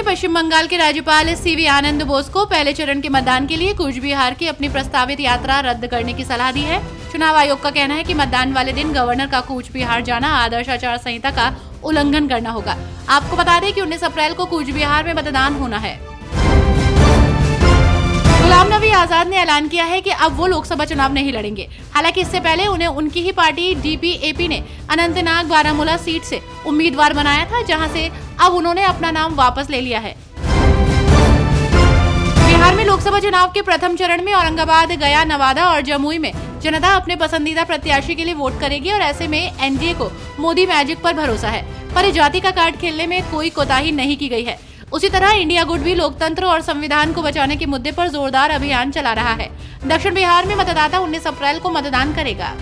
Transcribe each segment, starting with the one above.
पश्चिम बंगाल के राज्यपाल सीवी आनंद बोस को पहले चरण के मतदान के लिए कूच बिहार की अपनी प्रस्तावित यात्रा रद्द करने की सलाह दी है। चुनाव आयोग का कहना है कि मतदान वाले दिन गवर्नर का कूच बिहार जाना आदर्श आचार संहिता का उल्लंघन करना होगा। आपको बता दें कि 19 अप्रैल को कूच बिहार में मतदान होना है। गुलाम नबी आजाद ने ऐलान किया है कि अब वो लोकसभा चुनाव नहीं लड़ेंगे। हालांकि इससे पहले उन्हें उनकी ही पार्टी डीपीएपी ने अनंतनाग बारामूला सीट से उम्मीदवार बनाया था, जहां से अब उन्होंने अपना नाम वापस ले लिया है। बिहार में लोकसभा चुनाव के प्रथम चरण में औरंगाबाद, गया, नवादा और जमुई में जनता अपने पसंदीदा प्रत्याशी के लिए वोट करेगी और ऐसे में एनडीए को मोदी मैजिक पर भरोसा है। पर जाति का कार्ड खेलने में कोई कोताही नहीं की गई है। उसी तरह इंडिया गुट भी लोकतंत्र और संविधान को बचाने के मुद्दे पर जोरदार अभियान चला रहा है। दक्षिण बिहार में मतदाता 19 अप्रैल को मतदान करेगा।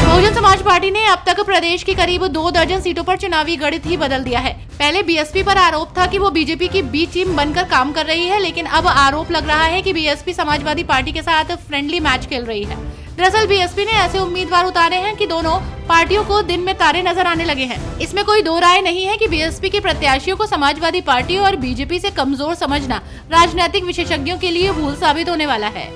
बहुजन समाज पार्टी ने अब तक प्रदेश की करीब 2 दर्जन सीटों पर चुनावी गणित ही बदल दिया है। पहले बीएसपी पर आरोप था कि वो बीजेपी की बी टीम बनकर काम कर रही है, लेकिन अब आरोप लग रहा है कि बीएसपी समाजवादी पार्टी के साथ फ्रेंडली मैच खेल रही है। दरअसल बीएसपी ने ऐसे उम्मीदवार उतारे हैं कि दोनों पार्टियों को दिन में तारे नजर आने लगे हैं। इसमें कोई दो राय नहीं है कि बीएसपी के प्रत्याशियों को समाजवादी पार्टी और बीजेपी से कमजोर समझना राजनीतिक विशेषज्ञों के लिए भूल साबित होने वाला है।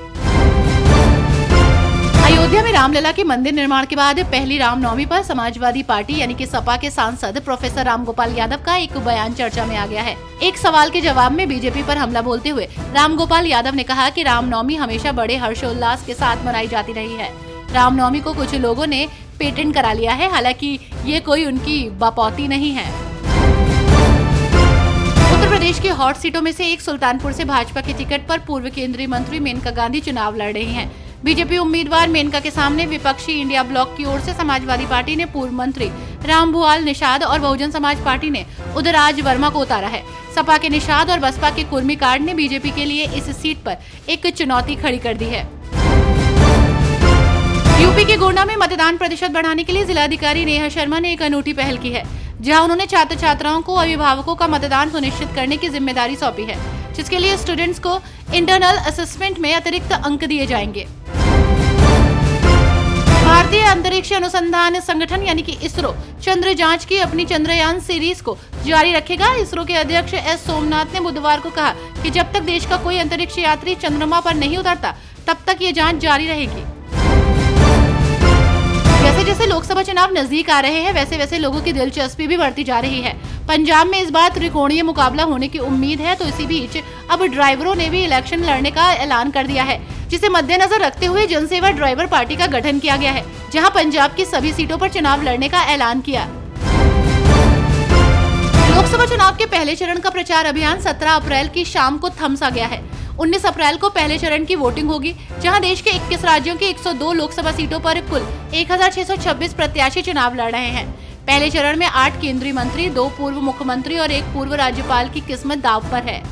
अयोध्या में रामलला के मंदिर निर्माण के बाद पहली रामनवमी पर समाजवादी पार्टी यानी कि सपा के सांसद प्रोफेसर रामगोपाल यादव का एक बयान चर्चा में आ गया है। एक सवाल के जवाब में बीजेपी पर हमला बोलते हुए रामगोपाल यादव ने कहा कि रामनवमी हमेशा बड़े हर्षोल्लास के साथ मनाई जाती रही है। रामनवमी को कुछ लोगों ने पेटेंट करा लिया है, हालांकि ये कोई उनकी बपौती नहीं है। उत्तर प्रदेश की हॉट सीटों में से एक सुल्तानपुर से भाजपा के टिकट पर पूर्व केंद्रीय मंत्री मेनका गांधी चुनाव लड़ रही हैं। बीजेपी उम्मीदवार मेनका के सामने विपक्षी इंडिया ब्लॉक की ओर से समाजवादी पार्टी ने पूर्व मंत्री रामभुआल निषाद और बहुजन समाज पार्टी ने उदयराज वर्मा को उतारा है। सपा के निषाद और बसपा के कुर्मी कार्ड ने बीजेपी के लिए इस सीट पर एक चुनौती खड़ी कर दी है। यूपी के गोंडा में मतदान प्रतिशत बढ़ाने के लिए जिलाधिकारी नेहा शर्मा ने एक अनूठी पहल की है, जहां उन्होंने छात्र छात्राओं को अभिभावकों का मतदान सुनिश्चित करने की जिम्मेदारी सौंपी है, जिसके लिए स्टूडेंट्स को इंटरनल असेसमेंट में अतिरिक्त अंक दिए जाएंगे। भारतीय अंतरिक्ष अनुसंधान संगठन यानी कि इसरो चंद्र जांच की अपनी चंद्रयान सीरीज को जारी रखेगा। इसरो के अध्यक्ष एस सोमनाथ ने बुधवार को कहा कि जब तक देश का कोई अंतरिक्ष यात्री चंद्रमा पर नहीं उतरता, तब तक ये जांच जारी रहेगी। जैसे जैसे लोकसभा चुनाव नजदीक आ रहे हैं, वैसे वैसे लोगों की दिलचस्पी भी बढ़ती जा रही है। पंजाब में इस बार त्रिकोणीय मुकाबला होने की उम्मीद है, तो इसी बीच अब ड्राइवरों ने भी इलेक्शन लड़ने का ऐलान कर दिया है, जिसे मद्देनजर रखते हुए जनसेवा ड्राइवर पार्टी का गठन किया गया है, जहां पंजाब की सभी सीटों पर चुनाव लड़ने का ऐलान किया। लोकसभा चुनाव के पहले चरण का प्रचार अभियान 17 अप्रैल की शाम को थम सा गया है। 19 अप्रैल को पहले चरण की वोटिंग होगी, जहां देश के 21 राज्यों की 102 लोकसभा सीटों पर कुल 1626 प्रत्याशी चुनाव लड़ रहे हैं। पहले चरण में 8 केंद्रीय मंत्री, 2 पूर्व मुख्यमंत्री और 1 पूर्व राज्यपाल की किस्मत दांव पर है।